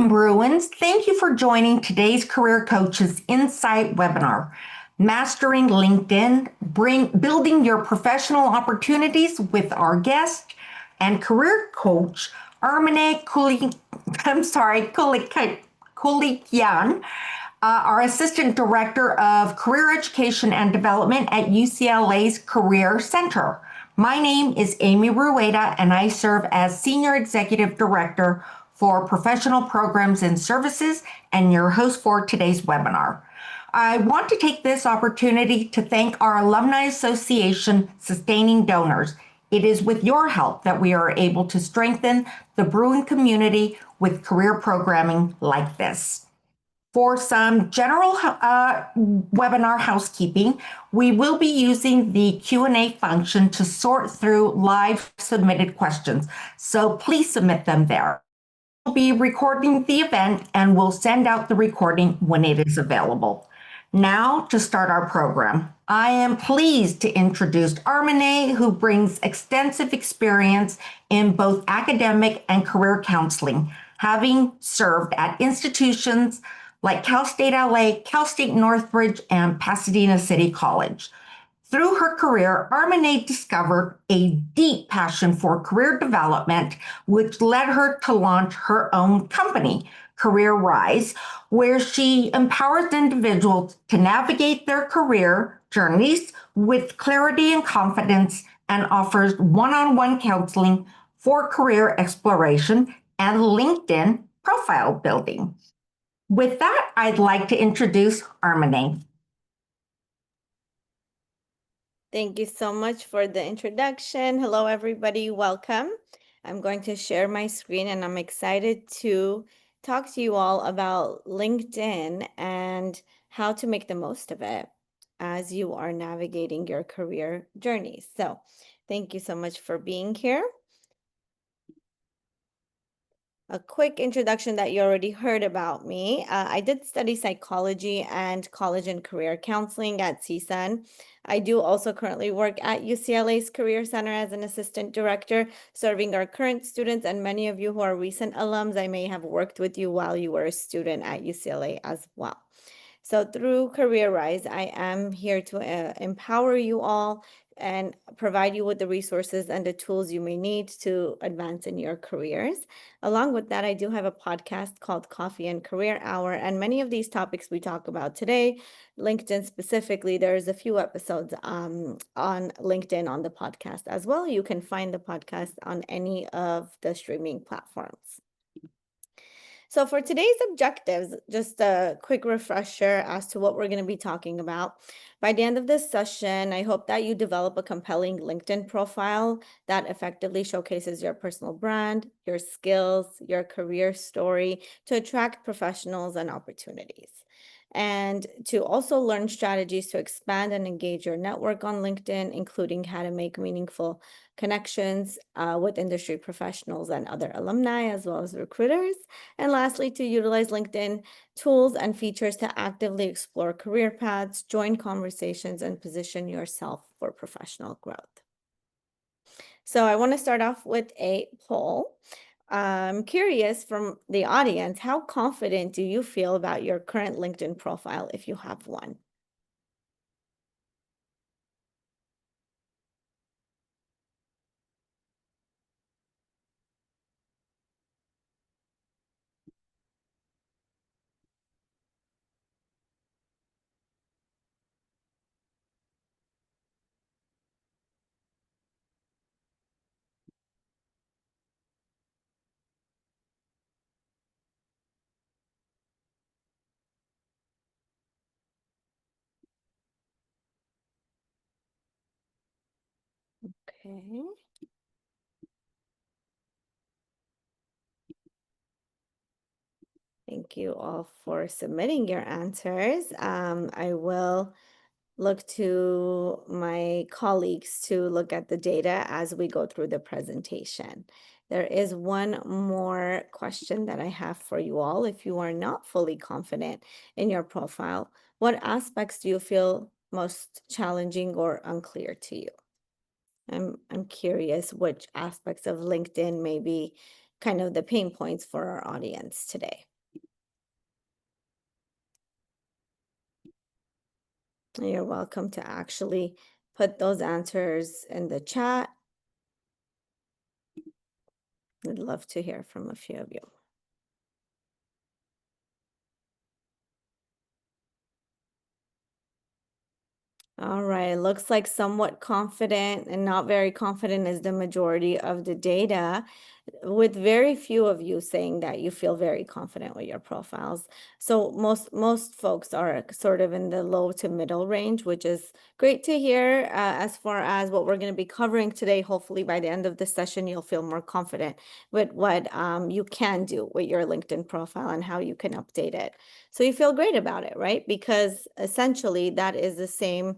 Welcome, Bruins. Thank you for joining today's Career Coaches Insight webinar, Mastering LinkedIn, Building Your Professional Opportunities with our guest and career coach, Armine Kulikian, our Assistant Director of Career Education and Development at UCLA's Career Center. My name is Amy Rueda, and I serve as Senior Executive Director for Professional Programs and Services and your host for today's webinar. I want to take this opportunity to thank our Alumni Association sustaining donors. It is with your help that we are able to strengthen the Bruin community with career programming like this. For some general webinar housekeeping, we will be using the Q&A function to sort through live submitted questions, so please submit them there. We'll be recording the event and we'll send out the recording when it is available. Now to start our program, I am pleased to introduce Armine, who brings extensive experience in both academic and career counseling, having served at institutions like Cal State LA, Cal State Northridge, and Pasadena City College. Through her career, Armine discovered a deep passion for career development, which led her to launch her own company, Career Rise, where she empowers individuals to navigate their career journeys with clarity and confidence and offers one-on-one counseling for career exploration and LinkedIn profile building. With that, I'd like to introduce Armine. Thank you so much for the introduction. Hello, everybody. Welcome. I'm going to share my screen and I'm excited to talk to you all about LinkedIn and how to make the most of it as you are navigating your career journey. So thank you so much for being here. A quick introduction that you already heard about me. I did study psychology and college and career counseling at CSUN. I do also currently work at UCLA's Career Center as an assistant director, serving our current students, and many of you who are recent alums, I may have worked with you while you were a student at UCLA as well. So through Career Rise, I am here to empower you all and provide you with the resources and the tools you may need to advance in your careers. Along with that, I do have a podcast called Coffee and Career Hour, and many of these topics we talk about today, LinkedIn specifically, there's a few episodes on LinkedIn on the podcast as well. You can find the podcast on any of the streaming platforms. So for today's objectives, just a quick refresher as to what we're going to be talking about. By the end of this session, I hope that you develop a compelling LinkedIn profile that effectively showcases your personal brand, your skills, your career story to attract professionals and opportunities. And to also learn strategies to expand and engage your network on LinkedIn, including how to make meaningful connections with industry professionals and other alumni, as well as recruiters. And lastly, to utilize LinkedIn tools and features to actively explore career paths, join conversations, and position yourself for professional growth. So I want to start off with a poll. I'm curious from the audience, how confident do you feel about your current LinkedIn profile if you have one? Okay. Thank you all for submitting your answers. I will look to my colleagues to look at the data as we go through the presentation. There is one more question that I have for you all. If you are not fully confident in your profile, what aspects do you feel most challenging or unclear to you? I'm curious which aspects of LinkedIn maybe kind of the pain points for our audience today. You're welcome to actually put those answers in the chat. I'd love to hear from a few of you. All right, looks like somewhat confident and not very confident is the majority of the data, with very few of you saying that you feel very confident with your profiles. So most folks are sort of in the low to middle range, which is great to hear. As far as what we're going to be covering today, hopefully by the end of the session, you'll feel more confident with what you can do with your LinkedIn profile and how you can update it. So you feel great about it, right? Because essentially that is the same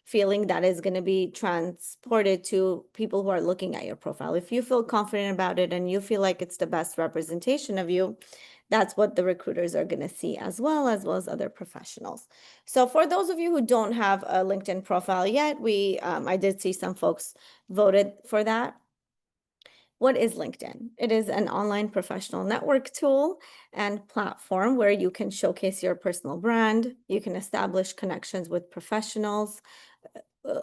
feeling that is going to be transported to people who are looking at your profile. If you feel confident about it and you feel like it's the best representation of you, that's what the recruiters are going to see as well as other professionals. So for those of you who don't have a LinkedIn profile yet, I did see some folks voted for that. What is LinkedIn? It is an online professional network tool and platform where you can showcase your personal brand. You can establish connections with professionals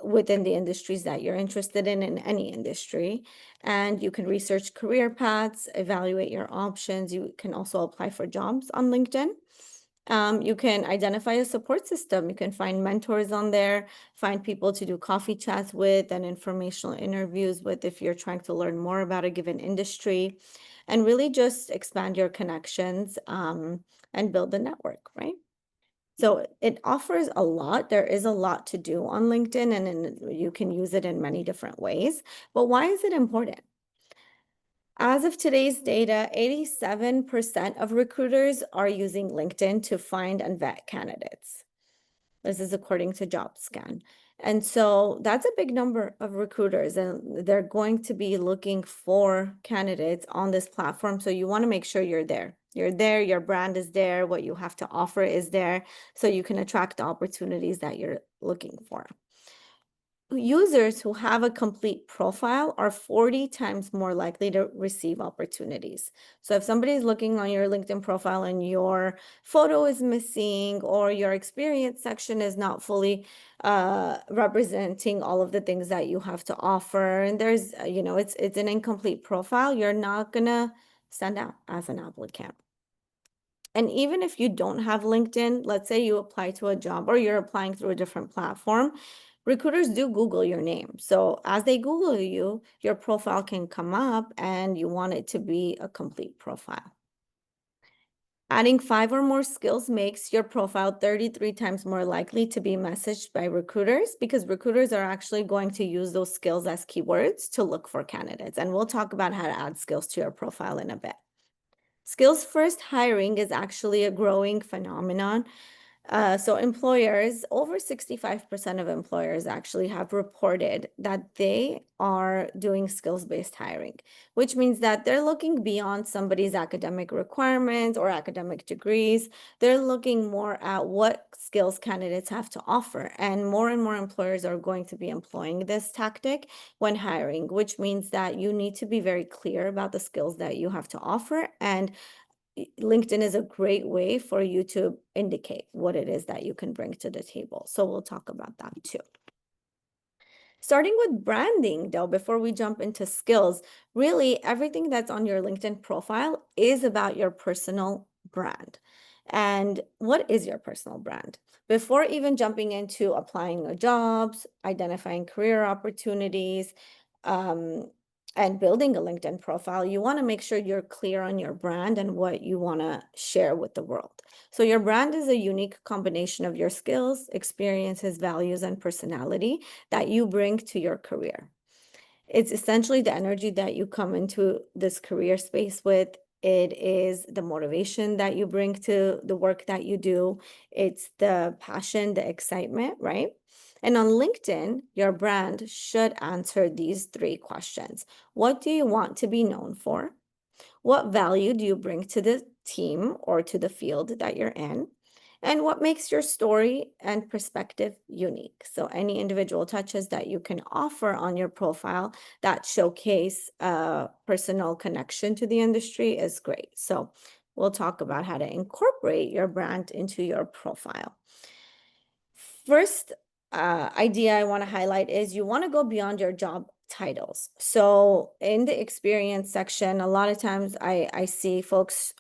within the industries that you're interested in any industry. And you can research career paths, evaluate your options. You can also apply for jobs on LinkedIn. You can identify a support system. You can find mentors on there, find people to do coffee chats with and informational interviews with if you're trying to learn more about a given industry, and really just expand your connections and build a network, right? So it offers a lot. There is a lot to do on LinkedIn, and you can use it in many different ways. But why is it important? As of today's data, 87% of recruiters are using LinkedIn to find and vet candidates. This is according to JobScan. And so that's a big number of recruiters, and they're going to be looking for candidates on this platform. So you want to make sure you're there. You're there, your brand is there, what you have to offer is there, so you can attract the opportunities that you're looking for. Users who have a complete profile are 40 times more likely to receive opportunities. So if somebody is looking on your LinkedIn profile and your photo is missing or your experience section is not fully representing all of the things that you have to offer, and there's, it's an incomplete profile, you're not gonna stand out as an applicant. And even if you don't have LinkedIn, let's say you apply to a job or you're applying through a different platform, recruiters do Google your name. So as they Google you, your profile can come up and you want it to be a complete profile. Adding 5 or more skills makes your profile 33 times more likely to be messaged by recruiters, because recruiters are actually going to use those skills as keywords to look for candidates. And we'll talk about how to add skills to your profile in a bit. Skills first hiring is actually a growing phenomenon. So employers, over 65% of employers actually have reported that they are doing skills-based hiring, which means that they're looking beyond somebody's academic requirements or academic degrees. They're looking more at what skills candidates have to offer. And more employers are going to be employing this tactic when hiring, which means that you need to be very clear about the skills that you have to offer, and LinkedIn is a great way for you to indicate what it is that you can bring to the table. So we'll talk about that too. Starting with branding, though, before we jump into skills, really everything that's on your LinkedIn profile is about your personal brand. And what is your personal brand? Before even jumping into applying jobs, identifying career opportunities, and building a LinkedIn profile, you want to make sure you're clear on your brand and what you want to share with the world. So your brand is a unique combination of your skills, experiences, values, and personality that you bring to your career. It's essentially the energy that you come into this career space with. It is the motivation that you bring to the work that you do. It's the passion, the excitement, right? And on LinkedIn, your brand should answer these 3 questions. What do you want to be known for? What value do you bring to the team or to the field that you're in? and what makes your story and perspective unique. So any individual touches that you can offer on your profile that showcase a personal connection to the industry is great. So we'll talk about how to incorporate your brand into your profile. First idea I want to highlight is you want to go beyond your job titles. So in the experience section, a lot of times I see folks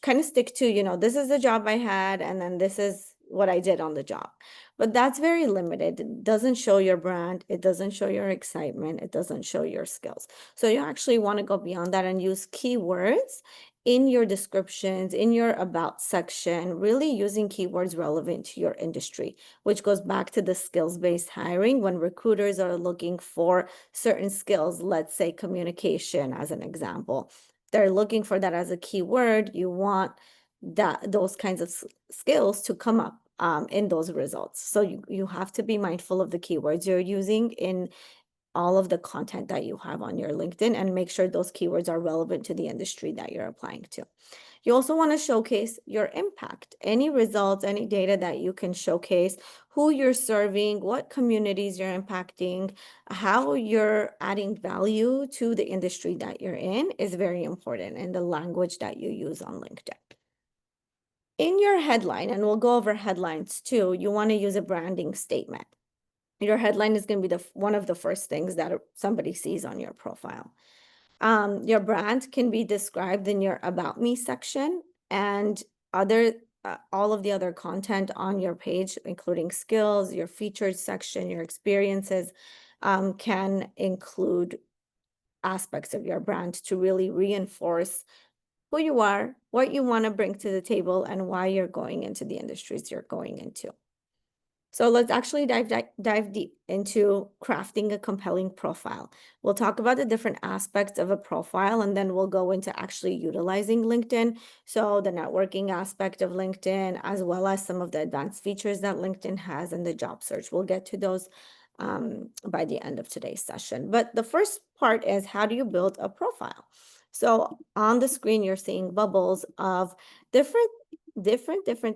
kind of stick to, this is the job I had, and then this is what I did on the job. But that's very limited. It doesn't show your brand. It doesn't show your excitement. It doesn't show your skills. So you actually want to go beyond that and use keywords in your descriptions, in your about section, really using keywords relevant to your industry, which goes back to the skills-based hiring. When recruiters are looking for certain skills, let's say communication as an example, they're looking for that as a keyword. You want those kinds of skills to come up in those results. So you have to be mindful of the keywords you're using in all of the content that you have on your LinkedIn, and make sure those keywords are relevant to the industry that you're applying to. You also want to showcase your impact, any results, any data that you can showcase, who you're serving, what communities you're impacting, how you're adding value to the industry that you're in is very important, and the language that you use on LinkedIn. In your headline, and we'll go over headlines too, you want to use a branding statement. Your headline is going to be one of the first things that somebody sees on your profile. Your brand can be described in your About Me section, and all of the other content on your page, including skills, your featured section, your experiences, can include aspects of your brand to really reinforce who you are, what you want to bring to the table, and why you're going into the industries you're going into. So let's actually dive deep into crafting a compelling profile. We'll talk about the different aspects of a profile, and then we'll go into actually utilizing LinkedIn. So the networking aspect of LinkedIn, as well as some of the advanced features that LinkedIn has in the job search. We'll get to those by the end of today's session. But the first part is, how do you build a profile? So on the screen, you're seeing bubbles of different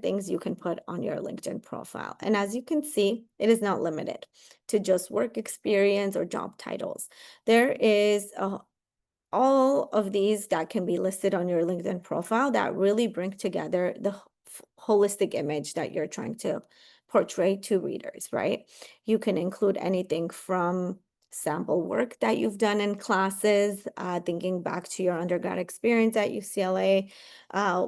things you can put on your LinkedIn profile. And as you can see, it is not limited to just work experience or job titles. There is all of these that can be listed on your LinkedIn profile that really bring together the holistic image that you're trying to portray to readers, right? You can include anything from sample work that you've done in classes, thinking back to your undergrad experience at UCLA.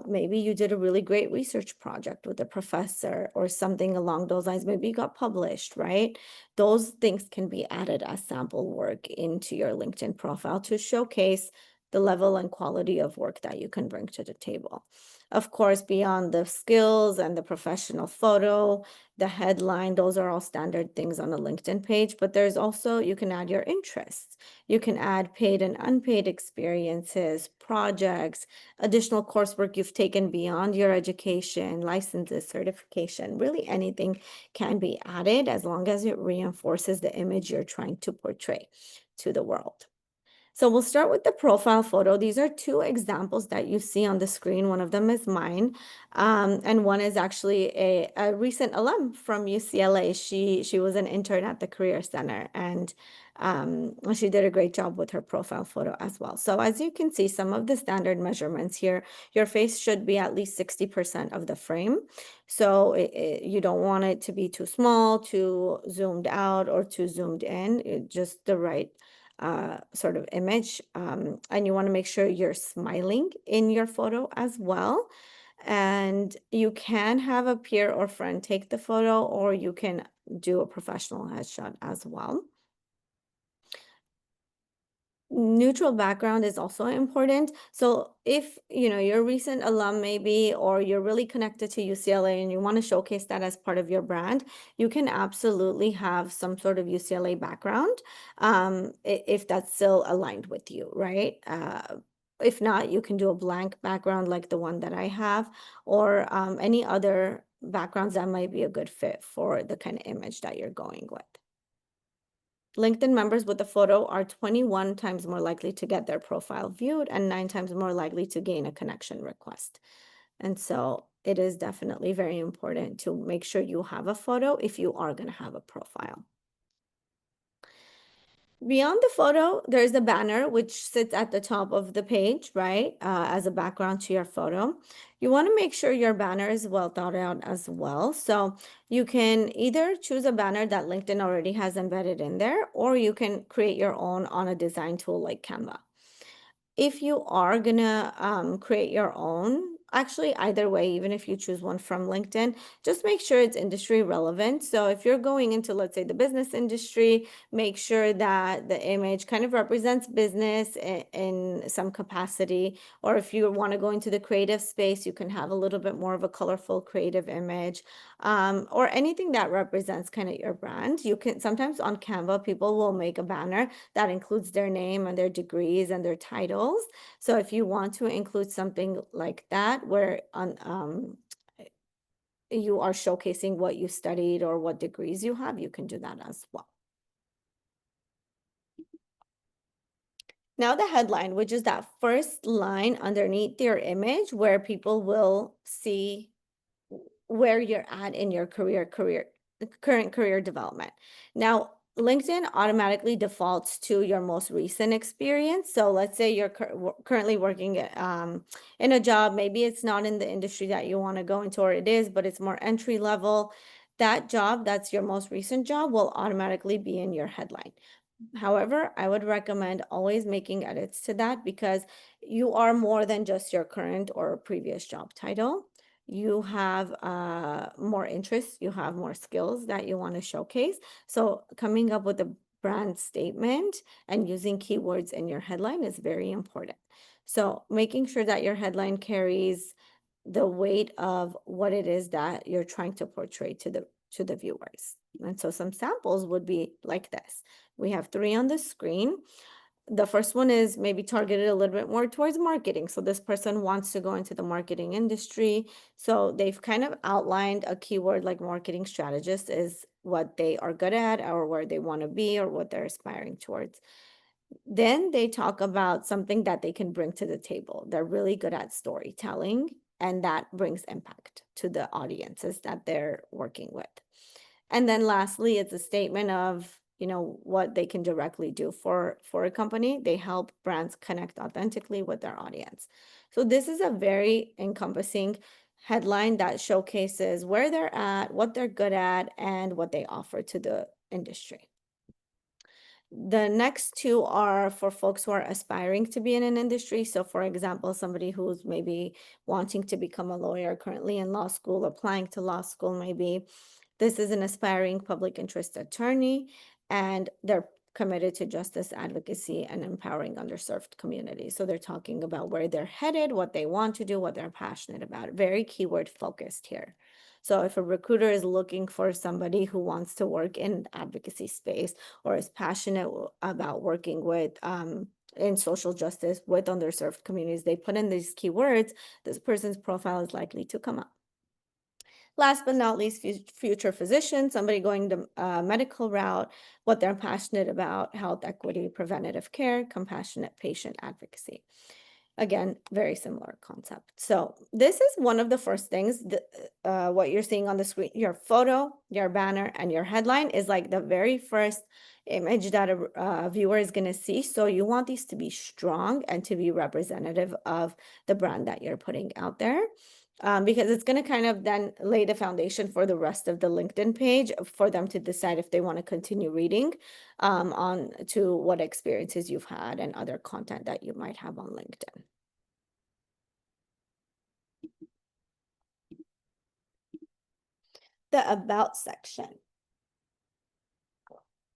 Maybe you did a really great research project with a professor or something along those lines. Maybe you got published, right? Those things can be added as sample work into your LinkedIn profile to showcase the level and quality of work that you can bring to the table. Of course, beyond the skills and the professional photo, the headline, those are all standard things on a LinkedIn page, but there's also, you can add your interests. You can add paid and unpaid experiences, projects, additional coursework you've taken beyond your education, licenses, certification, really anything can be added as long as it reinforces the image you're trying to portray to the world. So we'll start with the profile photo. These are two examples that you see on the screen. One of them is mine, and one is actually a recent alum from UCLA. She was an intern at the Career Center, and she did a great job with her profile photo as well. So as you can see, some of the standard measurements here, your face should be at least 60% of the frame. So you don't want it to be too small, too zoomed out, or too zoomed in. Just the right sort of image, and you want to make sure you're smiling in your photo as well. And you can have a peer or friend take the photo, or you can do a professional headshot as well. Neutral background is also important. So if you're a recent alum maybe, or you're really connected to UCLA and you want to showcase that as part of your brand, you can absolutely have some sort of UCLA background, if that's still aligned with you, right? If not, you can do a blank background like the one that I have, or any other backgrounds that might be a good fit for the kind of image that you're going with. LinkedIn members with a photo are 21 times more likely to get their profile viewed and 9 times more likely to gain a connection request. And so it is definitely very important to make sure you have a photo if you are going to have a profile. Beyond the photo, there's the banner, which sits at the top of the page, right, as a background to your photo. You want to make sure your banner is well thought out as well. So you can either choose a banner that LinkedIn already has embedded in there, or you can create your own on a design tool like Canva. If you are gonna create your own, actually either way, even if you choose one from LinkedIn, just make sure it's industry relevant. So if you're going into, let's say, the business industry, make sure that the image kind of represents business in some capacity. Or if you want to go into the creative space, you can have a little bit more of a colorful creative image, or anything that represents kind of your brand. You can sometimes on Canva, people will make a banner that includes their name and their degrees and their titles. So if you want to include something like that, where you are showcasing what you studied or what degrees you have, you can do that as well. Now the headline, which is that first line underneath your image where people will see where you're at in your current career development. Now, LinkedIn automatically defaults to your most recent experience. So let's say you're currently working in a job. Maybe it's not in the industry that you want to go into, or it is, but it's more entry level. That job, that's your most recent job, will automatically be in your headline. However, I would recommend always making edits to that, because you are more than just your current or previous job title. You have more interests, you have more skills that you want to showcase. So coming up with a brand statement and using keywords in your headline is very important. So making sure that your headline carries the weight of what it is that you're trying to portray to the viewers. And so some samples would be like this. We have 3 on the screen. The first one is maybe targeted a little bit more towards marketing. So this person wants to go into the marketing industry. So they've kind of outlined a keyword like marketing strategist is what they are good at, or where they want to be, or what they're aspiring towards. Then they talk about something that they can bring to the table. They're really good at storytelling, and that brings impact to the audiences that they're working with. And then lastly, it's a statement of, what they can directly do for a company. They help brands connect authentically with their audience. So this is a very encompassing headline that showcases where they're at, what they're good at, and what they offer to the industry. The next 2 are for folks who are aspiring to be in an industry. So for example, somebody who's maybe wanting to become a lawyer, currently in law school, applying to law school, maybe. This is an aspiring public interest attorney, and they're committed to justice advocacy and empowering underserved communities. So they're talking about where they're headed, what they want to do, what they're passionate about. Very keyword focused here. So if a recruiter is looking for somebody who wants to work in advocacy space, or is passionate about working with in social justice with underserved communities, they put in these keywords, this person's profile is likely to come up. Last but not least, future physician, somebody going the medical route, what they're passionate about: health equity, preventative care, compassionate patient advocacy. Again, very similar concept. So this is one of the first things, what you're seeing on the screen. Your photo, your banner, and your headline is like the very first image that a viewer is going to see. So you want these to be strong and to be representative of the brand that you're putting out there. Because it's going to kind of then lay the foundation for the rest of the LinkedIn page for them to decide if they want to continue reading on to what experiences you've had and other content that you might have on LinkedIn. The About section.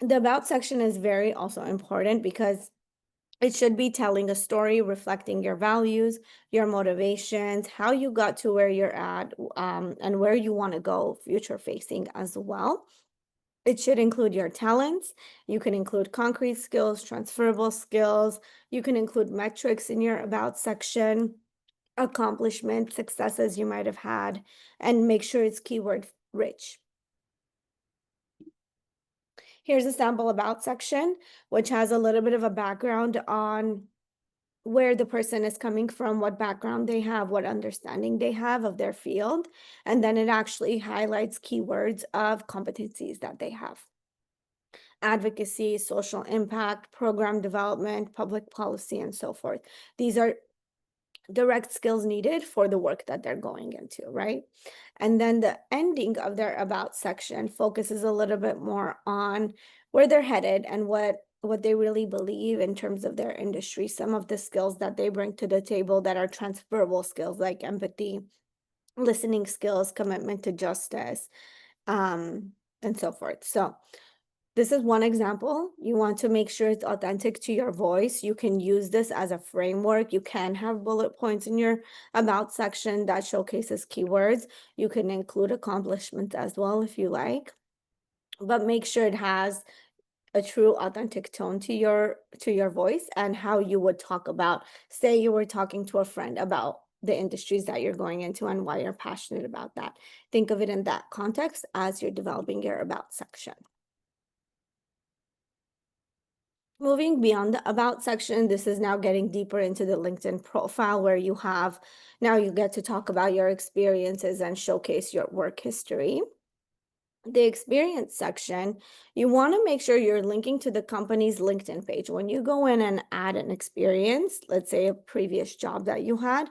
The About section is very also important, because it should be telling a story, reflecting your values, your motivations, how you got to where you're at, and where you want to go future facing as well. It should include your talents. You can include concrete skills, transferable skills. You can include metrics in your About section, accomplishments, successes you might have had, and make sure it's keyword rich. Here's a sample About section, which has a little bit of a background on where the person is coming from, what background they have, what understanding they have of their field. And then it actually highlights keywords of competencies that they have. Advocacy, social impact, program development, public policy, and so forth. These are direct skills needed for the work that they're going into, right? And then the ending of their about section focuses a little bit more on where they're headed and what they really believe in terms of their industry, some of the skills that they bring to the table that are transferable skills like empathy, listening skills, commitment to justice, and so forth. So this is one example. You want to make sure it's authentic to your voice. You can use this as a framework. You can have bullet points in your about section that showcases keywords. You can include accomplishments as well if you like, but make sure it has a true authentic tone to your voice and how you would talk about, say you were talking to a friend about the industries that you're going into and why you're passionate about that. Think of it in that context as you're developing your about section. Moving beyond the about section, this is now getting deeper into the LinkedIn profile where you get to talk about your experiences and showcase your work history. The experience section, you want to make sure you're linking to the company's LinkedIn page. When you go in and add an experience, let's say a previous job that you had,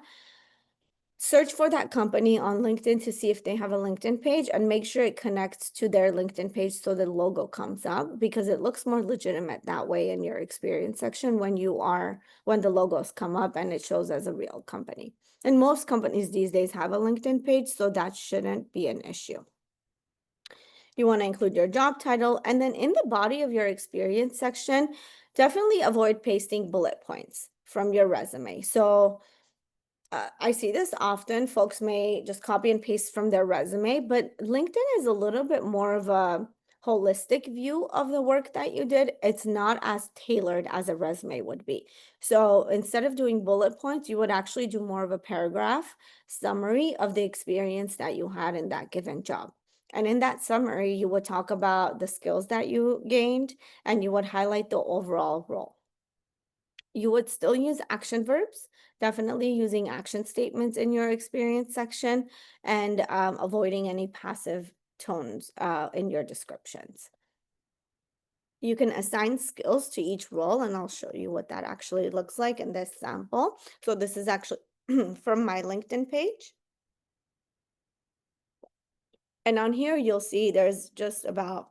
search for that company on LinkedIn to see if they have a LinkedIn page and make sure it connects to their LinkedIn page so the logo comes up, because it looks more legitimate that way in your experience section when the logos come up and it shows as a real company. And most companies these days have a LinkedIn page, so that shouldn't be an issue. You want to include your job title, and then in the body of your experience section, definitely avoid pasting bullet points from your resume. So I see this often. Folks may just copy and paste from their resume, but LinkedIn is a little bit more of a holistic view of the work that you did. It's not as tailored as a resume would be. So instead of doing bullet points, you would actually do more of a paragraph summary of the experience that you had in that given job. And in that summary, you would talk about the skills that you gained and you would highlight the overall role. You would still use action verbs, definitely using action statements in your experience section, and avoiding any passive tones in your descriptions. You can assign skills to each role, and I'll show you what that actually looks like in this sample. So this is actually from my LinkedIn page. And on here, you'll see there's just about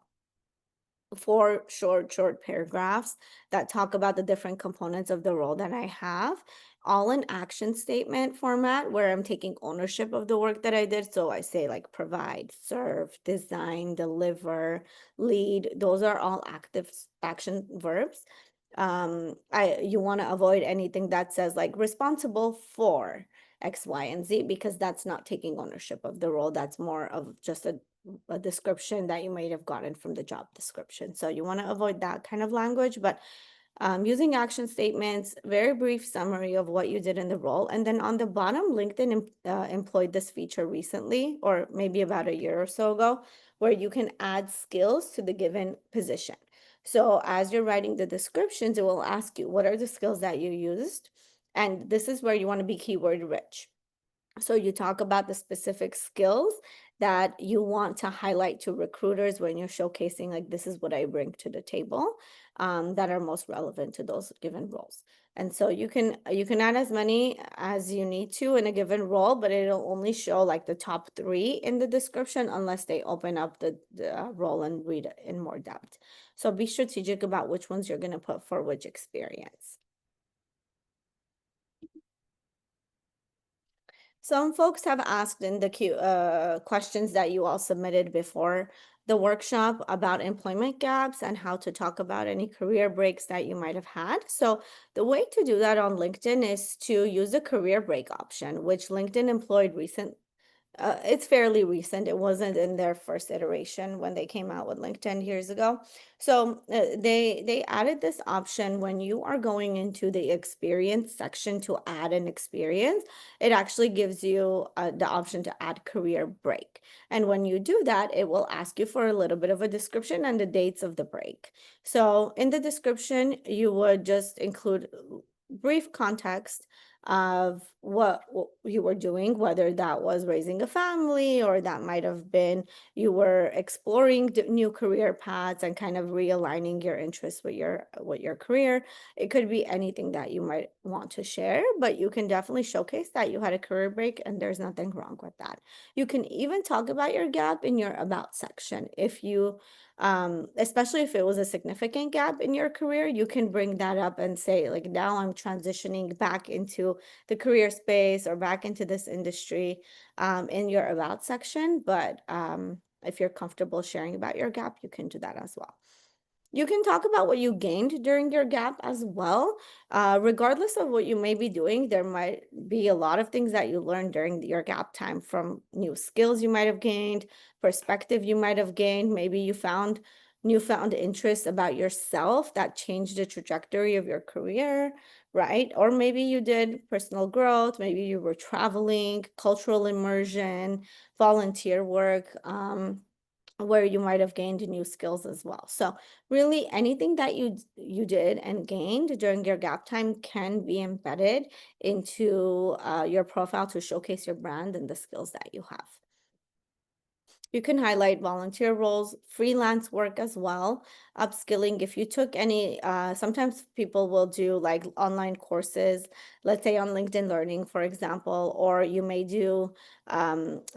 4 short paragraphs that talk about the different components of the role that I have, all in action statement format where I'm taking ownership of the work that I did. So I say like provide, serve, design, deliver, lead. Those are all active action verbs. You want to avoid anything that says like responsible for X, Y, and Z, because that's not taking ownership of the role. That's more of just a description that you might have gotten from the job description. So you want to avoid that kind of language, but using action statements, very brief summary of what you did in the role. And then on the bottom, LinkedIn employed this feature recently, or maybe about a year or so ago, where you can add skills to the given position. So as you're writing the descriptions, it will ask you, what are the skills that you used? And this is where you want to be keyword rich. So you talk about the specific skills that you want to highlight to recruiters when you're showcasing, like, this is what I bring to the table, that are most relevant to those given roles. And so you can add as many as you need to in a given role, but it'll only show like the top 3 in the description unless they open up the role and read it in more depth. So be strategic about which ones you're going to put for which experience. Some folks have asked in the questions that you all submitted before the workshop about employment gaps and how to talk about any career breaks that you might have had. So the way to do that on LinkedIn is to use the career break option, which LinkedIn employed it's fairly recent. It wasn't in their first iteration when they came out with LinkedIn years ago. So they added this option when you are going into the experience section to add an experience. It actually gives you the option to add career break. And when you do that, it will ask you for a little bit of a description and the dates of the break. So in the description, you would just include brief context of what you were doing, whether that was raising a family or that might have been you were exploring new career paths and kind of realigning your interests with your career. It could be anything that you might want to share, but you can definitely showcase that you had a career break, and there's nothing wrong with that. You can even talk about your gap in your about section. If you especially if it was a significant gap in your career, you can bring that up and say, like, now I'm transitioning back into the career space or back into this industry in your about section. But if you're comfortable sharing about your gap, you can do that as well. You can talk about what you gained during your gap as well. Regardless of what you may be doing, there might be a lot of things that you learned during your gap time, from new skills you might have gained, perspective you might have gained. Maybe you found newfound interest about yourself that changed the trajectory of your career, right? Or maybe you did personal growth, maybe you were traveling, cultural immersion, volunteer work. Where you might have gained new skills as well. So really anything that you did and gained during your gap time can be embedded into your profile to showcase your brand and the skills that you have. You can highlight volunteer roles, freelance work as well, upskilling. If you took any, sometimes people will do like online courses, let's say on LinkedIn Learning, for example, or you may do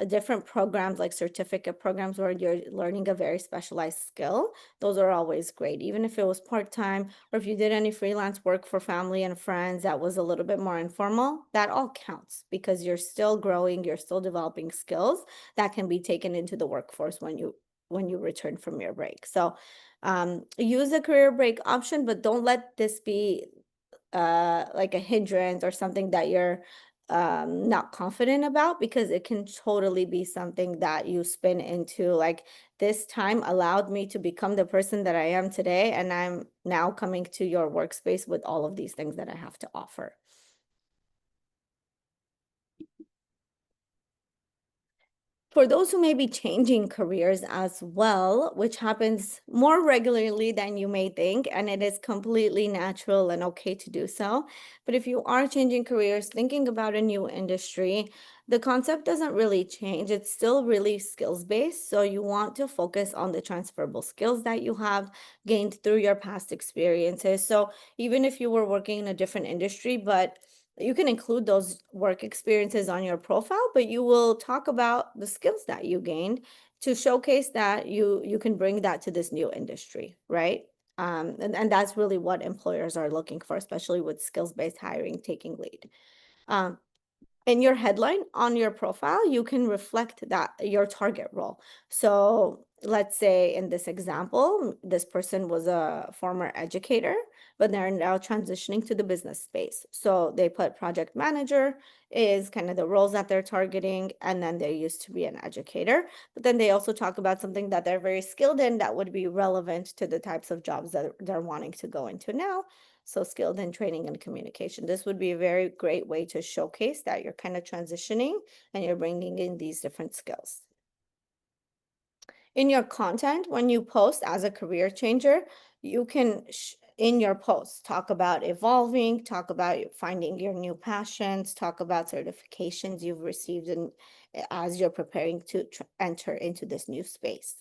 different programs like certificate programs where you're learning a very specialized skill. Those are always great, even if it was part-time, or if you did any freelance work for family and friends that was a little bit more informal, that all counts because you're still growing, you're still developing skills that can be taken into the workforce when you return from your break. So use the career break option, but don't let this be like a hindrance or something that you're not confident about, because it can totally be something that you spin into like, this time allowed me to become the person that I am today, and I'm now coming to your workspace with all of these things that I have to offer. For those who may be changing careers as well, which happens more regularly than you may think, and it is completely natural and okay to do so. But if you are changing careers, thinking about a new industry, the concept doesn't really change. It's still really skills based. So you want to focus on the transferable skills that you have gained through your past experiences. So even if you were working in a different industry, but you can include those work experiences on your profile, but you will talk about the skills that you gained to showcase that you can bring that to this new industry, right? And that's really what employers are looking for, especially with skills-based hiring taking lead. Um, in your headline on your profile, you can reflect that your target role. So let's say in this example, this person was a former educator, but they're now transitioning to the business space. So they put project manager is kind of the roles that they're targeting, and then they used to be an educator. But then they also talk about something that they're very skilled in that would be relevant to the types of jobs that they're wanting to go into now. So skilled in training and communication. This would be a very great way to showcase that you're kind of transitioning and you're bringing in these different skills. In your content, when you post as a career changer, you can, in your posts, talk about evolving, talk about finding your new passions, talk about certifications you've received as you're preparing to enter into this new space.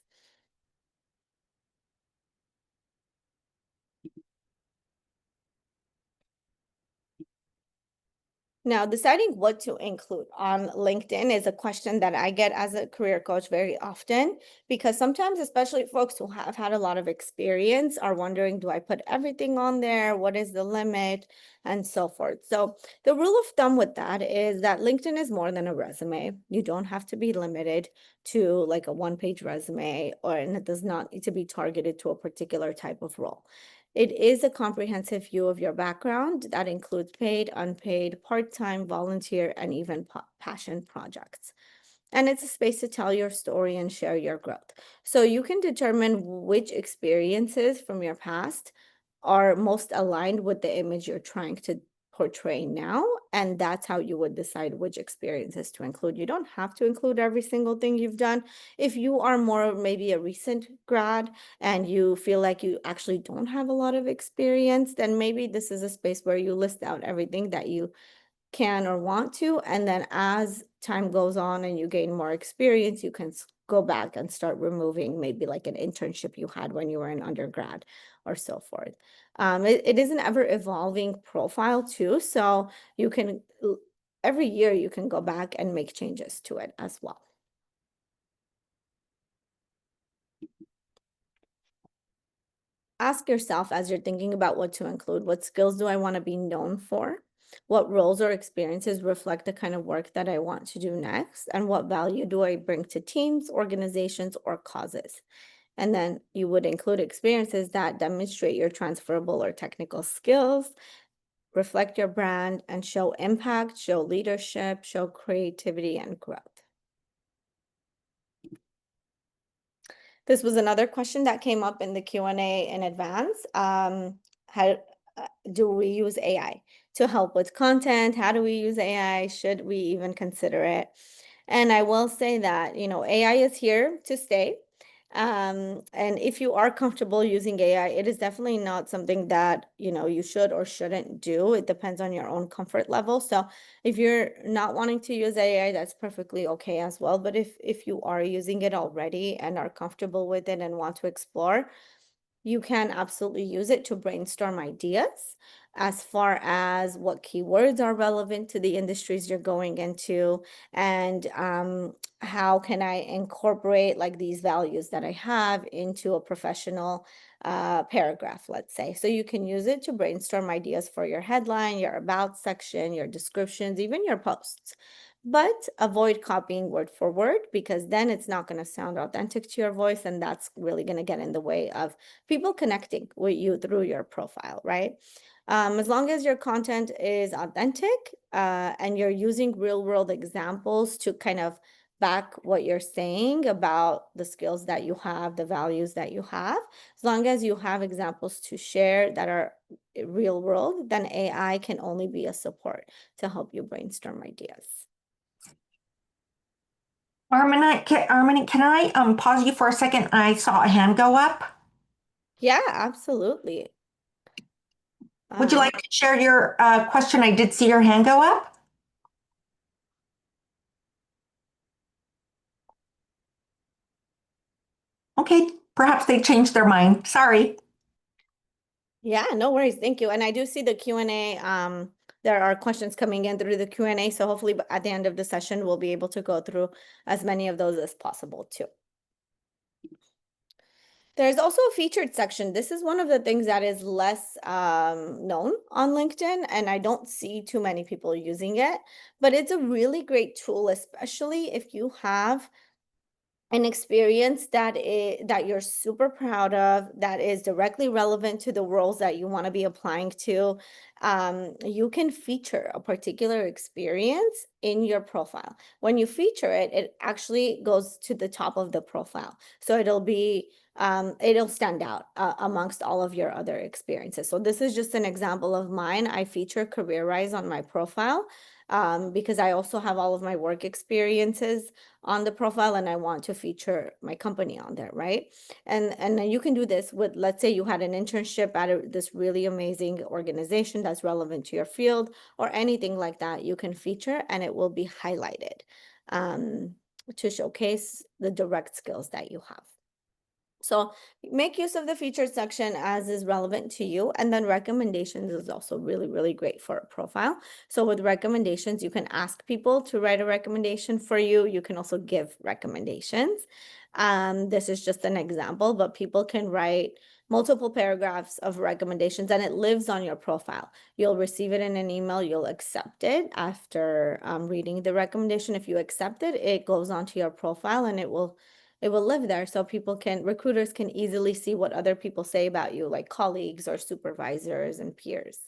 Now, deciding what to include on LinkedIn is a question that I get as a career coach very often, because sometimes, especially folks who have had a lot of experience, are wondering, do I put everything on there? What is the limit? And so forth. So the rule of thumb with that is that LinkedIn is more than a resume. You don't have to be limited to like a one-page resume, and it does not need to be targeted to a particular type of role. It is a comprehensive view of your background that includes paid, unpaid, part-time, volunteer, and even passion projects. And it's a space to tell your story and share your growth. So you can determine which experiences from your past are most aligned with the image you're trying to portray now, and that's how you would decide which experiences to include. You don't have to include every single thing you've done. If you are more of maybe a recent grad and you feel like you actually don't have a lot of experience, then maybe this is a space where you list out everything that you can or want to, and then as time goes on and you gain more experience, you can go back and start removing maybe like an internship you had when you were in undergrad or so forth. It is an ever evolving profile too, so you can every year you can go back and make changes to it as well. Ask yourself as you're thinking about what to include, what skills do I want to be known for? What roles or experiences reflect the kind of work that I want to do next? And what value do I bring to teams, organizations, or causes? And then you would include experiences that demonstrate your transferable or technical skills, reflect your brand, and show impact, show leadership, show creativity and growth. This was another question that came up in the Q&A in advance. How do we use AI to help with content? How do we use AI? Should we even consider it? And I will say that, AI is here to stay. And if you are comfortable using AI, it is definitely not something that, you should or shouldn't do. It depends on your own comfort level. So if you're not wanting to use AI, that's perfectly okay as well. But if you are using it already and are comfortable with it and want to explore, you can absolutely use it to brainstorm ideas as far as what keywords are relevant to the industries you're going into, and how can I incorporate like these values that I have into a professional paragraph, let's say. So you can use it to brainstorm ideas for your headline, your about section, your descriptions, even your posts. But avoid copying word for word, because then it's not going to sound authentic to your voice, and that's really going to get in the way of people connecting with you through your profile, right? As long as your content is authentic and you're using real world examples to kind of back what you're saying about the skills that you have, the values that you have, as long as you have examples to share that are real world, then AI can only be a support to help you brainstorm ideas. Armini, can I pause you for a second? I saw a hand go up. Yeah, absolutely. Would you like to share your question? I did see your hand go up. Okay, perhaps they changed their mind. Sorry. Yeah, no worries. Thank you. And I do see the Q&A. There are questions coming in through the Q&A. So hopefully at the end of the session, we'll be able to go through as many of those as possible too. There's also a featured section. This is one of the things that is less known on LinkedIn, and I don't see too many people using it, but it's a really great tool, especially if you have an experience that you're super proud of, that is directly relevant to the roles that you want to be applying to. You can feature a particular experience in your profile. When you feature it, it actually goes to the top of the profile. So it'll be it'll stand out amongst all of your other experiences. So this is just an example of mine. I feature CareerRise on my profile because I also have all of my work experiences on the profile, and I want to feature my company on there, right? And you can do this with, let's say you had an internship at this really amazing organization that's relevant to your field or anything like that. You can feature and it will be highlighted to showcase the direct skills that you have. So make use of the featured section as is relevant to you. And then recommendations is also really, really great for a profile. So with recommendations, you can ask people to write a recommendation for you. You can also give recommendations. This is just an example, but people can write multiple paragraphs of recommendations and it lives on your profile. You'll receive it in an email. You'll accept it after reading the recommendation. If you accept it, it goes onto your profile and it will live there, so recruiters can easily see what other people say about you, like colleagues or supervisors and peers.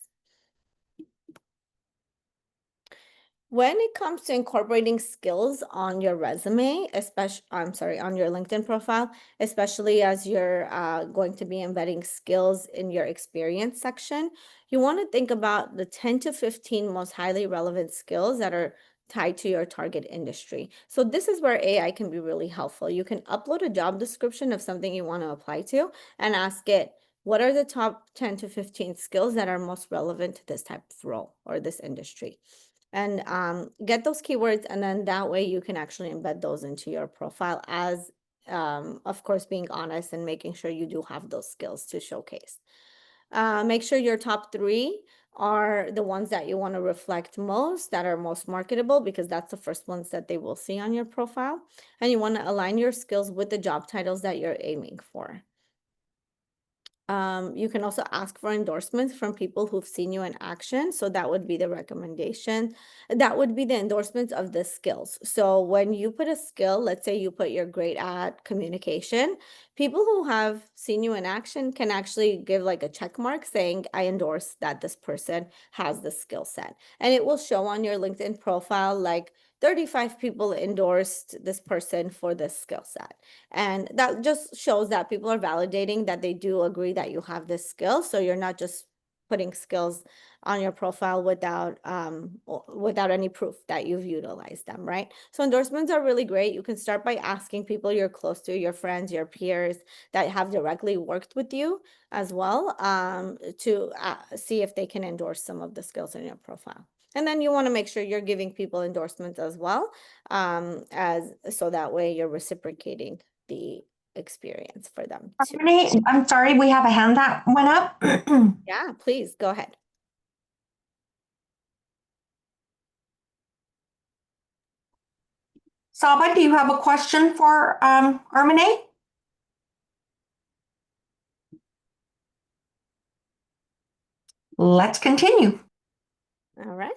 When it comes to incorporating skills on your resume, especially, I'm sorry, on your LinkedIn profile, especially as you're going to be embedding skills in your experience section, you want to think about the 10 to 15 most highly relevant skills that are tied to your target industry. So this is where AI can be really helpful. You can upload a job description of something you want to apply to and ask it, what are the top 10 to 15 skills that are most relevant to this type of role or this industry? And get those keywords, and then that way you can actually embed those into your profile as, of course, being honest and making sure you do have those skills to showcase. Make sure your top 3 are the ones that you want to reflect most, that are most marketable, because that's the first ones that they will see on your profile. And you want to align your skills with the job titles that you're aiming for. You can also ask for endorsements from people who've seen you in action. So that would be the recommendation. That would be the endorsements of the skills. So when you put a skill, let's say you put you're great at communication, people who have seen you in action can actually give like a check mark saying, I endorse that this person has the skill set. And it will show on your LinkedIn profile like 35 people endorsed this person for this skill set. And that just shows that people are validating that they do agree that you have this skill. So you're not just putting skills on your profile without any proof that you've utilized them, right? So endorsements are really great. You can start by asking people you're close to, your friends, your peers that have directly worked with you as well, to see if they can endorse some of the skills in your profile. And then you want to make sure you're giving people endorsements as well, as so that way you're reciprocating the experience for them too. Renee, I'm sorry, we have a hand that went up. Yeah, please go ahead. Saba, do you have a question for Armine? Let's continue. All right.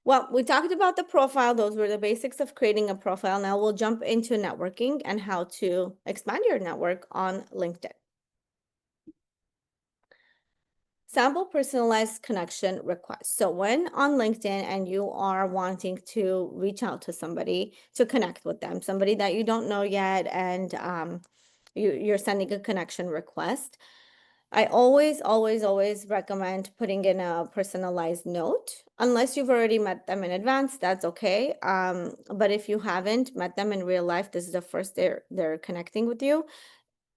Well, we talked about the profile. Those were the basics of creating a profile. Now we'll jump into networking and how to expand your network on LinkedIn. Sample personalized connection requests. So when on LinkedIn and you are wanting to reach out to somebody to connect with them, somebody that you don't know yet, and you're sending a connection request, I always recommend putting in a personalized note. Unless you've already met them in advance, that's okay. But if you haven't met them in real life, this is the first they're connecting with you,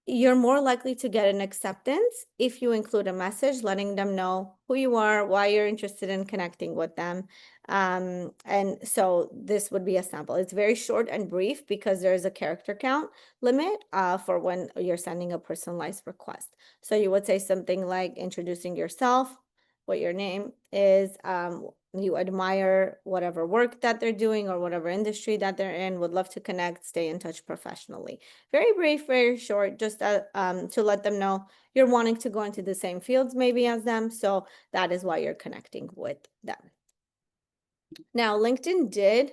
you're more likely to get an acceptance if you include a message letting them know who you are, why you're interested in connecting with them. And so this would be a sample. It's very short and brief because there's a character count limit for when you're sending a personalized request. So you would say something like introducing yourself, what your name is, you admire whatever work that they're doing or whatever industry that they're in, would love to connect, stay in touch professionally. Very brief, very short, just to let them know you're wanting to go into the same fields maybe as them. So that is why you're connecting with them. Now, LinkedIn did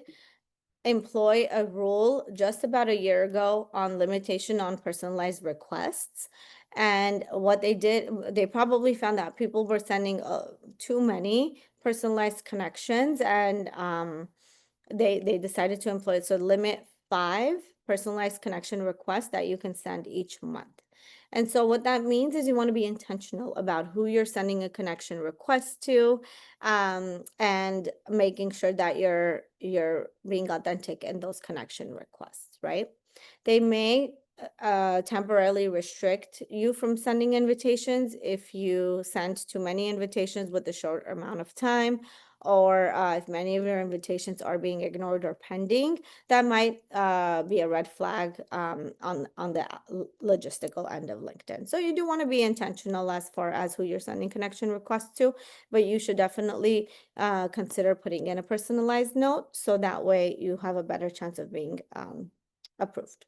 employ a rule just about a year ago on limitation on personalized requests. And what they did, they probably found that people were sending too many personalized connections, and they decided to employ it. So limit 5 personalized connection requests that you can send each month. And so what that means is you want to be intentional about who you're sending a connection request to, and making sure that you're being authentic in those connection requests, right? They may temporarily restrict you from sending invitations if you send too many invitations with a short amount of time, or if many of your invitations are being ignored or pending. That might be a red flag on the logistical end of LinkedIn. So you do want to be intentional as far as who you're sending connection requests to, but you should definitely consider putting in a personalized note so that way you have a better chance of being approved.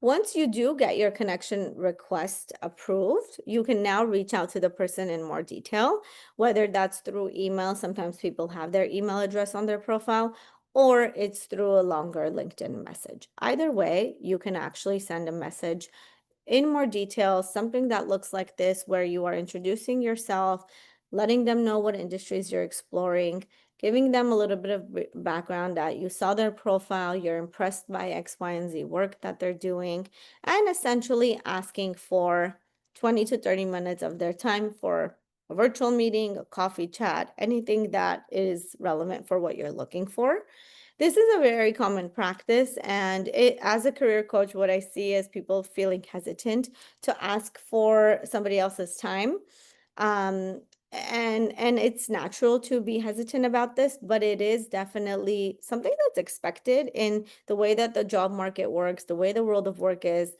Once you do get your connection request approved, you can now reach out to the person in more detail, whether that's through email. Sometimes people have their email address on their profile, or it's through a longer LinkedIn message. Either way, you can actually send a message in more detail, something that looks like this, where you are introducing yourself, letting them know what industries you're exploring, giving them a little bit of background that you saw their profile, you're impressed by X, Y, and Z work that they're doing, and essentially asking for 20 to 30 minutes of their time for a virtual meeting, a coffee chat, anything that is relevant for what you're looking for. This is a very common practice, and as a career coach, what I see is people feeling hesitant to ask for somebody else's time. Um, and it's natural to be hesitant about this, but it is definitely something that's expected in the way that the job market works, the way the world of work is.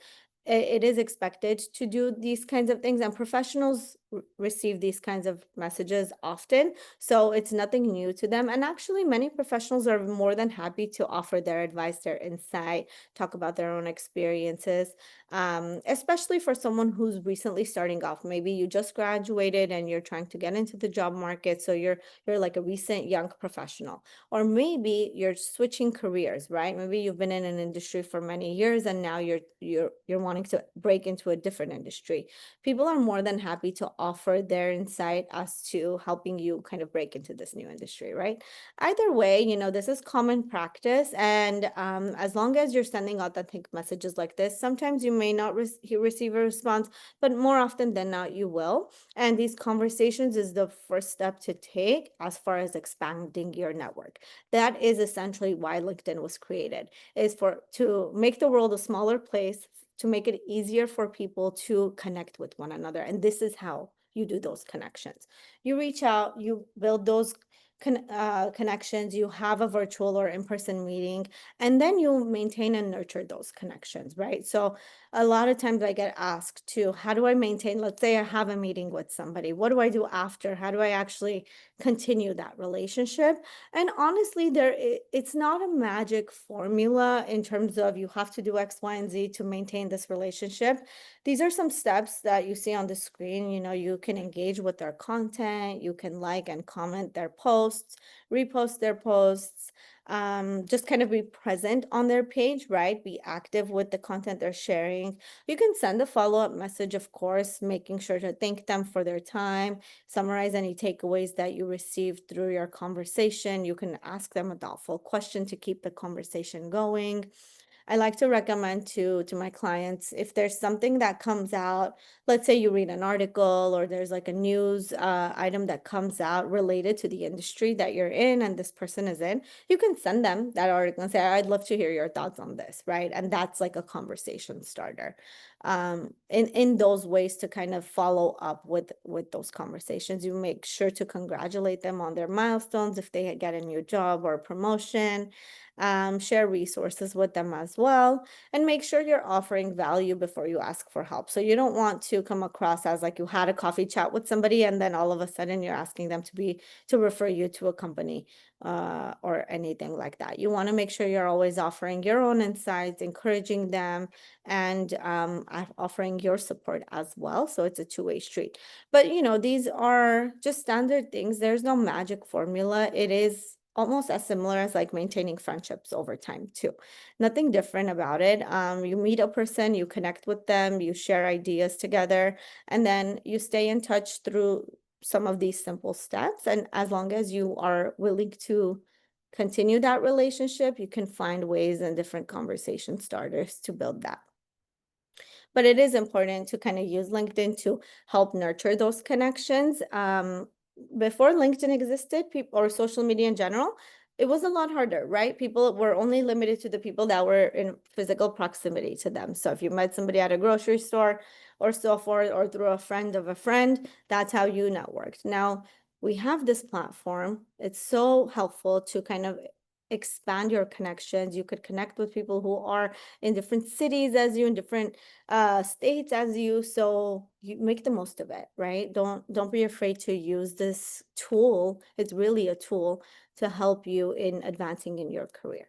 It is expected to do these kinds of things, and professionals receive these kinds of messages often. So it's nothing new to them. And actually, many professionals are more than happy to offer their advice, their insight, talk about their own experiences, especially for someone who's recently starting off. Maybe you just graduated and you're trying to get into the job market, so you're like a recent young professional. Or maybe you're switching careers, right? Maybe you've been in an industry for many years and now you're wanting to break into a different industry. People are more than happy to offer their insight as to helping you kind of break into this new industry, right? Either way, this is common practice, and as long as you're sending authentic messages like this, sometimes you may not receive a response, but more often than not, you will. And these conversations is the first step to take as far as expanding your network. That is essentially why LinkedIn was created, is to make the world a smaller place, to make it easier for people to connect with one another. And this is how you do those connections. You reach out, you build those connections, you have a virtual or in-person meeting, and then you maintain and nurture those connections, right? So a lot of times I get asked to, how do I maintain, let's say I have a meeting with somebody, what do I do after? How do I actually continue that relationship? And honestly, it's not a magic formula in terms of you have to do X, Y, and Z to maintain this relationship. These are some steps that you see on the screen. You can engage with their content, you can like and comment their posts, repost their posts, just kind of be present on their page, right? Be active with the content they're sharing. You can send a follow-up message, of course, making sure to thank them for their time, summarize any takeaways that you received through your conversation. You can ask them a thoughtful question to keep the conversation going. I like to recommend to my clients, if there's something that comes out, let's say you read an article or there's like a news item that comes out related to the industry that you're in and this person is in, you can send them that article and say, I'd love to hear your thoughts on this, right? And that's like a conversation starter. In those ways to kind of follow up with those conversations. You make sure to congratulate them on their milestones if they get a new job or promotion. Share resources with them as well, and make sure you're offering value before you ask for help. So you don't want to come across as like you had a coffee chat with somebody and then all of a sudden you're asking them to refer you to a company or anything like that. You want to make sure you're always offering your own insights, encouraging them, and offering your support as well. So it's a two-way street. But these are just standard things. There's no magic formula. It is almost as similar as like maintaining friendships over time too. Nothing different about it. You meet a person, you connect with them, you share ideas together, and then you stay in touch through some of these simple steps. And as long as you are willing to continue that relationship, you can find ways and different conversation starters to build that. But it is important to kind of use LinkedIn to help nurture those connections. Before LinkedIn existed, people or social media in general, it was a lot harder, right? People were only limited to the people that were in physical proximity to them. So if you met somebody at a grocery store or so forth, or through a friend of a friend, that's how you networked. Now we have this platform. It's so helpful to kind of expand your connections. You could connect with people who are in different cities as you, in different states as you, so you make the most of it, right? Don't be afraid to use this tool. It's really a tool to help you in advancing in your career.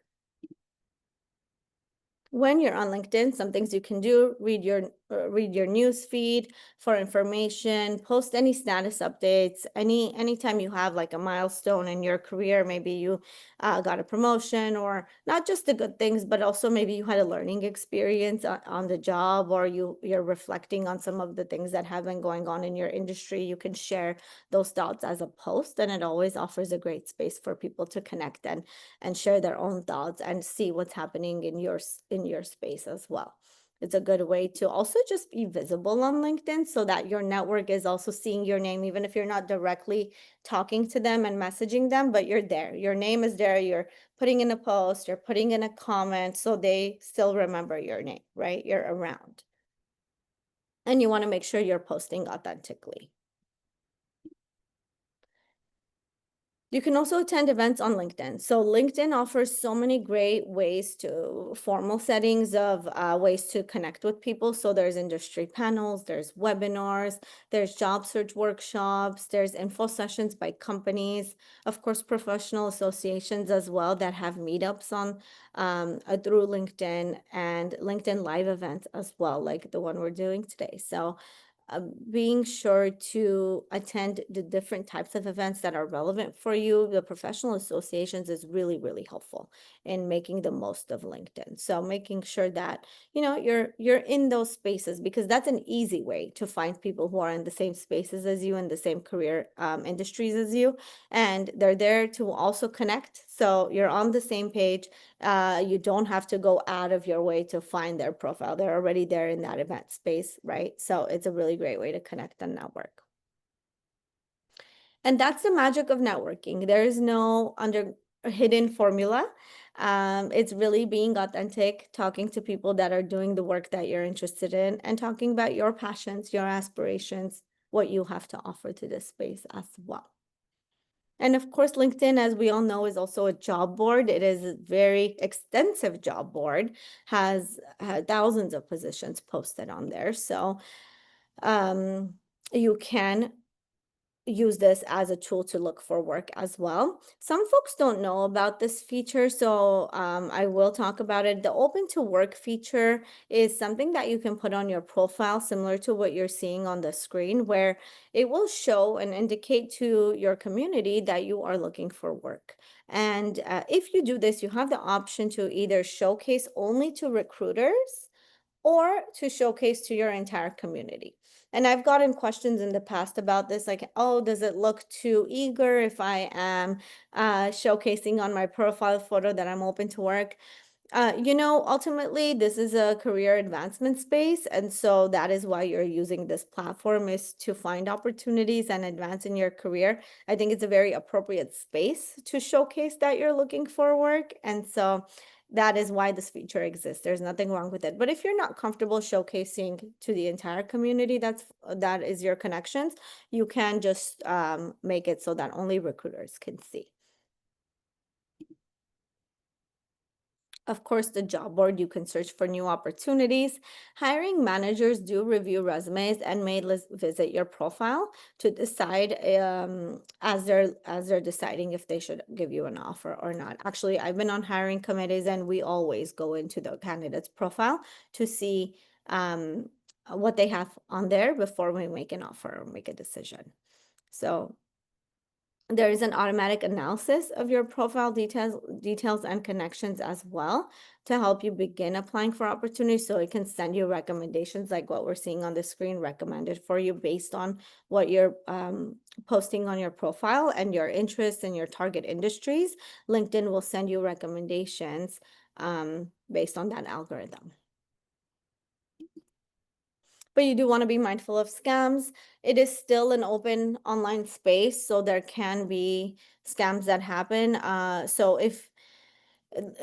When you're on LinkedIn, some things you can do, read your read your news feed for information, post any status updates, anytime you have like a milestone in your career, maybe you got a promotion, or not just the good things, but also maybe you had a learning experience on the job, or you're reflecting on some of the things that have been going on in your industry. You can share those thoughts as a post, and it always offers a great space for people to connect and share their own thoughts and see what's happening in your space as well. It's a good way to also just be visible on LinkedIn so that your network is also seeing your name, even if you're not directly talking to them and messaging them, but you're there. Your name is there. You're putting in a post, you're putting in a comment, so they still remember your name, right? You're around. And you want to make sure you're posting authentically. You can also attend events on LinkedIn. So LinkedIn offers so many great ways to formal settings of ways to connect with people. So there's industry panels, there's webinars, there's job search workshops, there's info sessions by companies, of course, professional associations as well that have meetups on through LinkedIn, and LinkedIn live events as well, like the one we're doing today. So being sure to attend the different types of events that are relevant for you. The professional associations is really, really helpful in making the most of LinkedIn. So making sure that, you're in those spaces, because that's an easy way to find people who are in the same spaces as you, in the same career industries as you, and they're there to also connect. So you're on the same page. You don't have to go out of your way to find their profile. They're already there in that event space, right? So it's a really great way to connect and network. And that's the magic of networking. There is no hidden formula. It's really being authentic, talking to people that are doing the work that you're interested in, and talking about your passions, your aspirations, what you have to offer to this space as well. And of course, LinkedIn, as we all know, is also a job board. It is a very extensive job board, has thousands of positions posted on there. So you can use this as a tool to look for work as well. Some folks don't know about this feature, so I will talk about it. The open to work feature is something that you can put on your profile, similar to what you're seeing on the screen, where it will show and indicate to your community that you are looking for work. And if you do this, you have the option to either showcase only to recruiters or to showcase to your entire community. And I've gotten questions in the past about this, like, oh, does it look too eager if I am showcasing on my profile photo that I'm open to work? Ultimately, this is a career advancement space. And so that is why you're using this platform, is to find opportunities and advance in your career. I think it's a very appropriate space to showcase that you're looking for work. And so that is why this feature exists. There's nothing wrong with it. But if you're not comfortable showcasing to the entire community, that is your connections, you can just make it so that only recruiters can see. Of course, the job board, you can search for new opportunities. Hiring managers do review resumes and may visit your profile to decide as they're deciding if they should give you an offer or not. Actually, I've been on hiring committees, and we always go into the candidate's profile to see what they have on there before we make an offer or make a decision. So there is an automatic analysis of your profile details and connections as well, to help you begin applying for opportunities. So it can send you recommendations like what we're seeing on the screen, recommended for you based on what you're posting on your profile and your interests and your target industries. LinkedIn will send you recommendations based on that algorithm. But you do want to be mindful of scams. It is still an open online space, so there can be scams that happen. So if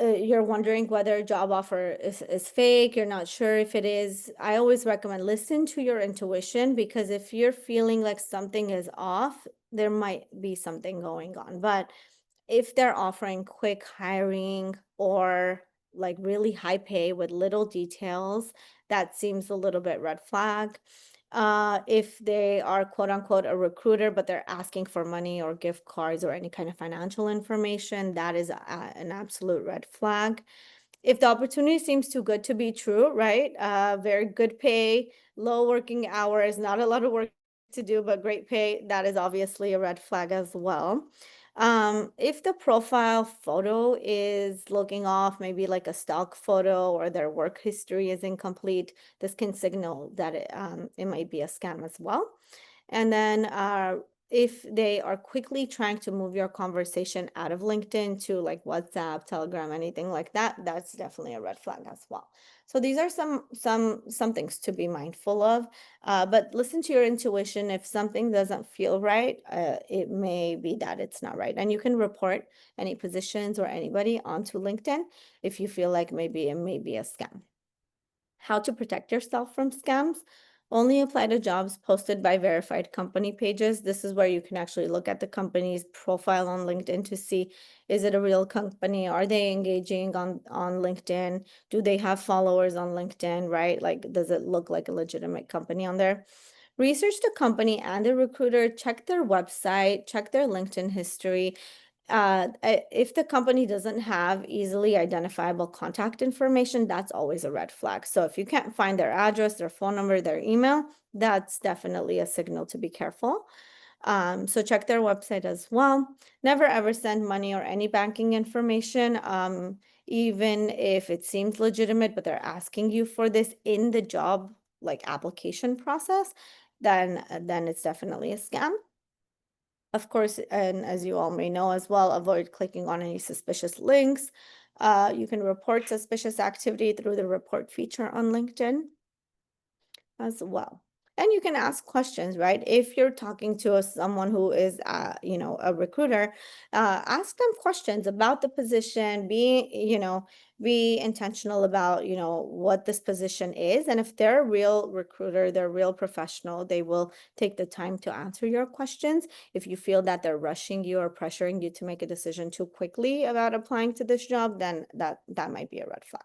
you're wondering whether a job offer is fake, you're not sure if it is, I always recommend listen to your intuition, because if you're feeling like something is off, there might be something going on. But if they're offering quick hiring or like really high pay with little details, that seems a little bit red flag. If they are quote unquote a recruiter, but they're asking for money or gift cards or any kind of financial information, that is an absolute red flag. If the opportunity seems too good to be true, right? Very good pay, low working hours, not a lot of work to do, but great pay, that is obviously a red flag as well. If the profile photo is looking off, maybe like a stock photo, or their work history is incomplete, this can signal that it might be a scam as well. And then if they are quickly trying to move your conversation out of LinkedIn to like WhatsApp, Telegram, anything like that, that's definitely a red flag as well. So these are some things to be mindful of. But listen to your intuition. If something doesn't feel right, it may be that it's not right. And you can report any positions or anybody onto LinkedIn if you feel like maybe it may be a scam. How to protect yourself from scams? Only apply to jobs posted by verified company pages. This is where you can actually look at the company's profile on LinkedIn to see, is it a real company? Are they engaging on LinkedIn? Do they have followers on LinkedIn, right? Like, does it look like a legitimate company on there? Research the company and the recruiter, check their website, check their LinkedIn history. If the company doesn't have easily identifiable contact information, that's always a red flag. So if you can't find their address, their phone number, their email, that's definitely a signal to be careful. So check their website as well. Never ever send money or any banking information, even if it seems legitimate, but they're asking you for this in the job like application process, then it's definitely a scam. Of course, and as you all may know as well, avoid clicking on any suspicious links. You can report suspicious activity through the report feature on LinkedIn as well. And you can ask questions, right? If you're talking to someone who is, a recruiter, ask them questions about the position. Be intentional about, what this position is. And if they're a real recruiter, they're a real professional, they will take the time to answer your questions. If you feel that they're rushing you or pressuring you to make a decision too quickly about applying to this job, then that might be a red flag.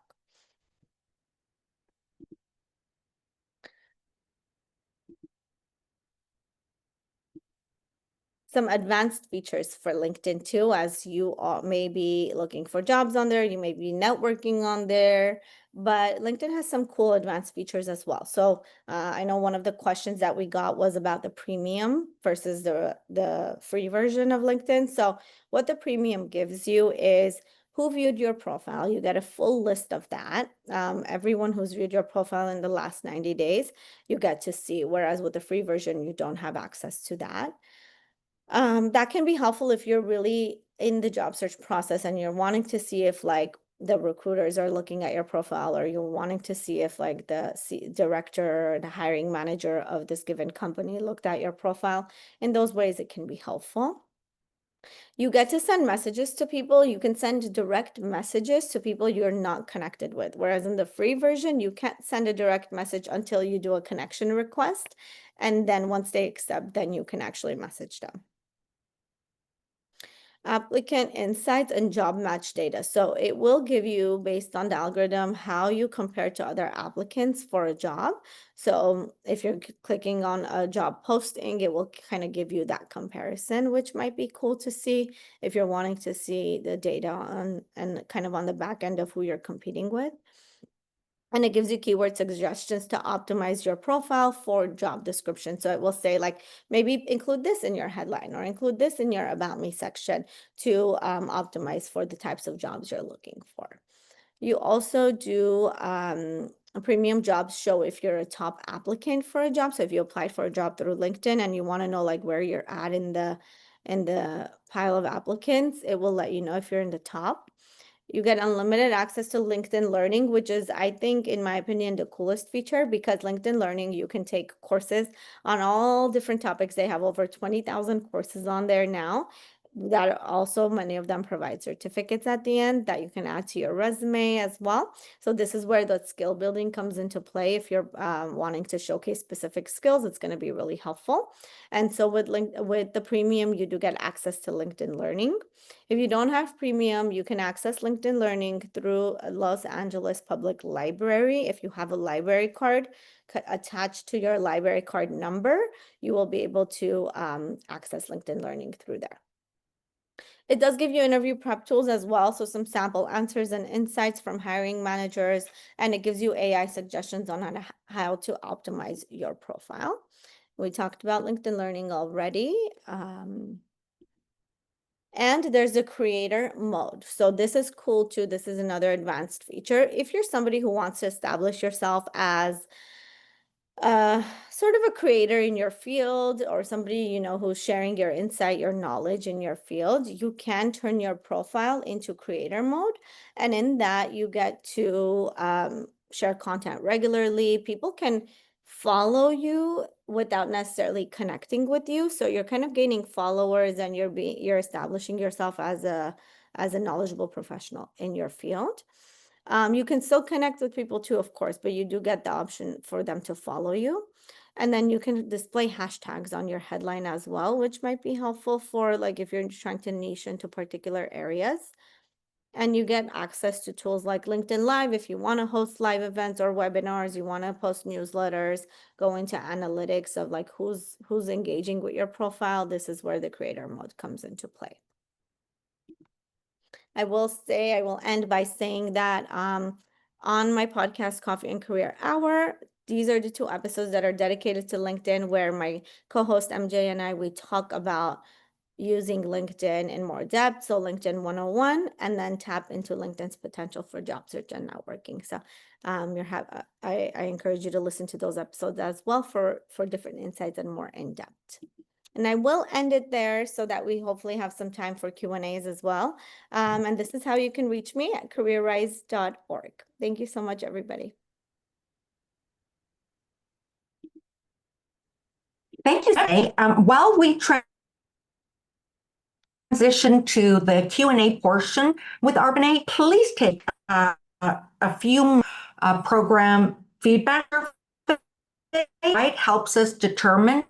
Some advanced features for LinkedIn too, as you may be looking for jobs on there, you may be networking on there, but LinkedIn has some cool advanced features as well. So I know one of the questions that we got was about the premium versus the free version of LinkedIn. So what the premium gives you is who viewed your profile. You get a full list of that. Everyone who's viewed your profile in the last 90 days, you get to see, whereas with the free version, you don't have access to that. That can be helpful if you're really in the job search process and you're wanting to see if like the recruiters are looking at your profile, or you're wanting to see if like the director or the hiring manager of this given company looked at your profile. In those ways, it can be helpful. You get to send messages to people. You can send direct messages to people you're not connected with. Whereas in the free version, you can't send a direct message until you do a connection request. And then once they accept, then you can actually message them. Applicant insights and job match data. So it will give you, based on the algorithm, how you compare to other applicants for a job. So if you're clicking on a job posting, it will kind of give you that comparison, which might be cool to see if you're wanting to see the data on and kind of on the back end of who you're competing with. And it gives you keyword suggestions to optimize your profile for job description. So it will say like, maybe include this in your headline or include this in your about me section to optimize for the types of jobs you're looking for. You also do premium jobs show if you're a top applicant for a job. So if you applied for a job through LinkedIn and you want to know like where you're at in the pile of applicants, it will let you know if you're in the top. You get unlimited access to LinkedIn Learning, which is, I think, in my opinion, the coolest feature, because LinkedIn Learning, you can take courses on all different topics. They have over 20,000 courses on there now. That also, many of them provide certificates at the end that you can add to your resume as well. So this is where the skill building comes into play. If you're wanting to showcase specific skills, it's going to be really helpful. And so with the premium, you do get access to LinkedIn Learning. If you don't have premium, you can access LinkedIn Learning through Los Angeles Public Library. If you have a library card attached to your library card number, you will be able to access LinkedIn Learning through there. It does give you interview prep tools as well, so some sample answers and insights from hiring managers, and it gives you AI suggestions on how to optimize your profile. We talked about LinkedIn Learning already. And there's a creator mode. So this is cool too. This is another advanced feature. If you're somebody who wants to establish yourself as sort of a creator in your field, or somebody, you know, who's sharing your insight, your knowledge in your field, you can turn your profile into creator mode. And in that, you get to share content regularly. People can follow you without necessarily connecting with you. So you're kind of gaining followers, and you're establishing yourself as a knowledgeable professional in your field. You can still connect with people too, of course, but you do get the option for them to follow you. And then you can display hashtags on your headline as well, which might be helpful for like if you're trying to niche into particular areas. And you get access to tools like LinkedIn Live if you want to host live events or webinars, you want to post newsletters, go into analytics of like who's engaging with your profile. This is where the creator mode comes into play. I will end by saying that on my podcast, Coffee and Career Hour, these are the 2 episodes that are dedicated to LinkedIn, where my co-host MJ and I, we talk about using LinkedIn in more depth. So LinkedIn 101, and then tap into LinkedIn's potential for job search and networking. So I encourage you to listen to those episodes as well for different insights and more in depth. And I will end it there so that we hopefully have some time for Q&As as well. And this is how you can reach me at careerrise.org. Thank you so much, everybody. Thank you. While we transition to the Q&A portion with Arbonate, please take a few program feedback. It helps us determine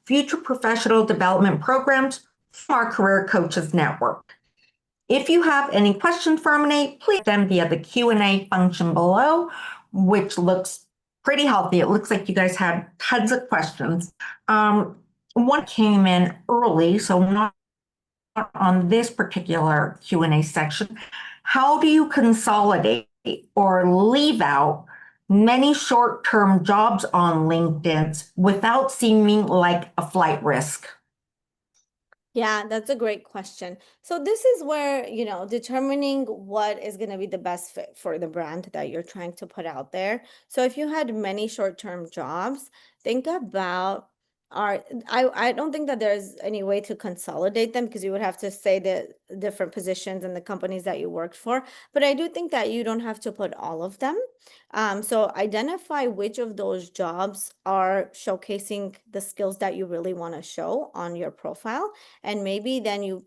future professional development programs from our Career Coaches Network. If you have any questions for Arbonate, please send them via the Q&A function below, which looks pretty healthy. It looks like you guys had tons of questions. One came in early, so not on this particular Q&A section. How do you consolidate or leave out many short-term jobs on LinkedIn without seeming like a flight risk? Yeah, that's a great question. So this is where, you know, determining what is going to be the best fit for the brand that you're trying to put out there. So if you had many short-term jobs, think about I don't think that there's any way to consolidate them, because you would have to say the different positions and the companies that you worked for. But I do think that you don't have to put all of them. So identify which of those jobs are showcasing the skills that you really want to show on your profile. And maybe then you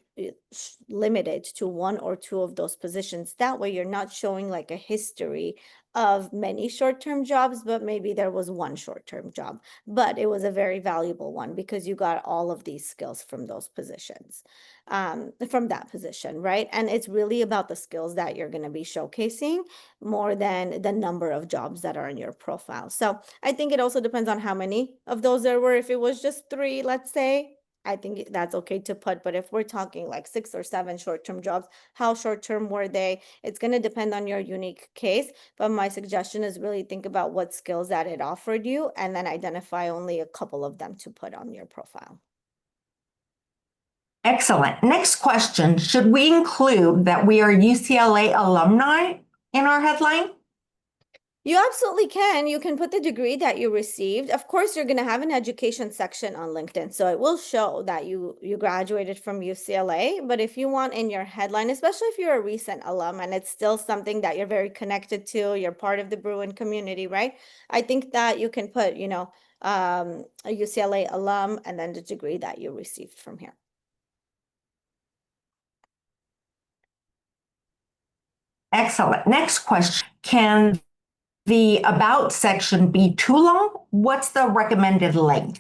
limit it to 1 or 2 of those positions. That way you're not showing like a history of many short-term jobs, but maybe there was 1 short-term job, but it was a very valuable one because you got all of these skills from those positions, from that position, right? And it's really about the skills that you're going to be showcasing more than the number of jobs that are in your profile. So I think it also depends on how many of those there were. If it was just 3, let's say, I think that's okay to put. But if we're talking like 6 or 7 short-term jobs, how short-term were they? It's going to depend on your unique case. But my suggestion is really think about what skills that it offered you, and then identify only a couple of them to put on your profile. Excellent. Next question. Should we include that we are UCLA alumni in our headline? You absolutely can. You can put the degree that you received. Of course, you're going to have an education section on LinkedIn, so it will show that you graduated from UCLA. But if you want in your headline, especially if you're a recent alum and it's still something that you're very connected to, you're part of the Bruin community, right? I think that you can put, you know, a UCLA alum and then the degree that you received from here. Excellent. Next question. Can the about section be too long? What's the recommended length?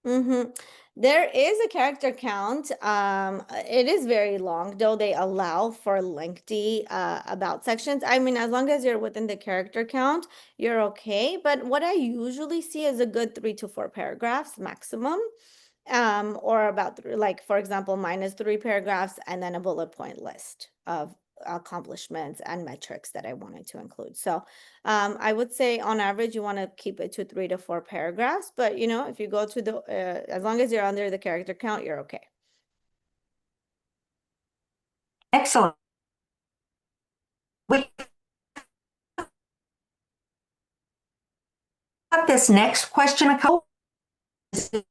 There is a character count. It is very long, though they allow for lengthy about sections. I mean, as long as you're within the character count, you're okay. But what I usually see is a good 3 to 4 paragraphs maximum. or about like, for example, mine is 3 paragraphs and then a bullet point list of accomplishments and metrics that I wanted to include. So I would say on average, you want to keep it to 3 to 4 paragraphs, but you know, if you go to the, as long as you're under the character count, you're okay. Excellent. We got this next question. A couple. Is it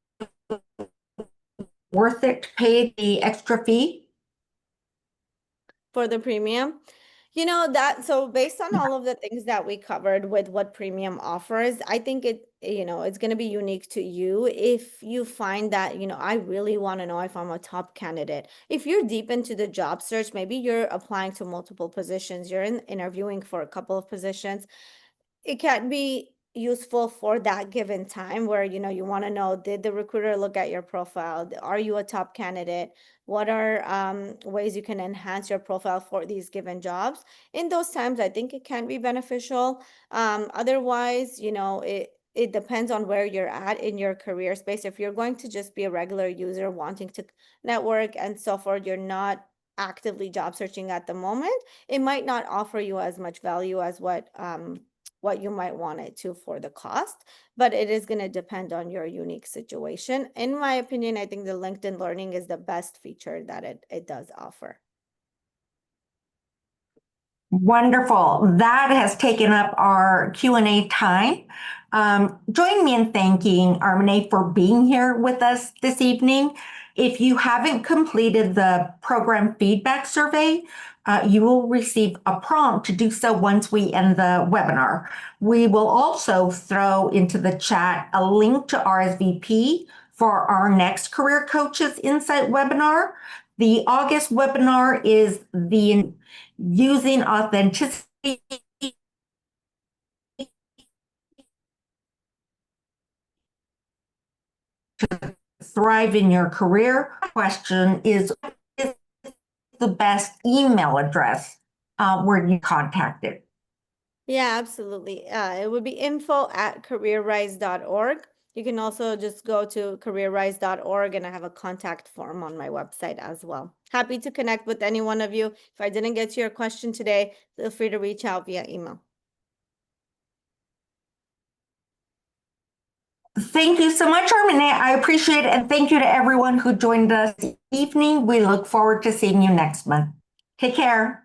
worth it to pay the extra fee? For the premium, you know that, so based on all of the things that we covered with what premium offers, I think it, you know, it's going to be unique to you. If you find that, you know, I really want to know if I'm a top candidate. If you're deep into the job search, maybe you're applying to multiple positions, you're interviewing for a couple of positions, it can be useful for that given time where, you know, you want to know, did the recruiter look at your profile? Are you a top candidate? What are ways you can enhance your profile for these given jobs? In those times, I think it can be beneficial. Otherwise, you know, it depends on where you're at in your career space. If you're going to just be a regular user wanting to network and so forth, you're not actively job searching at the moment, it might not offer you as much value as what you might want it to for the cost, but it is going to depend on your unique situation. In my opinion, I think the LinkedIn Learning is the best feature that it does offer. Wonderful. That has taken up our Q&A time. Join me in thanking Armine for being here with us this evening. If you haven't completed the program feedback survey, you will receive a prompt to do so once we end the webinar. We will also throw into the chat a link to RSVP for our next Career Coaches Insight webinar. The August webinar is the using authenticity to thrive in your career. Question is the best email address where you contacted? Yeah, absolutely. It would be info@careerrise.org. You can also just go to careerrise.org and I have a contact form on my website as well. Happy to connect with any one of you. If I didn't get to your question today, feel free to reach out via email. Thank you so much, Armine. I appreciate it. And thank you to everyone who joined us this evening. We look forward to seeing you next month. Take care.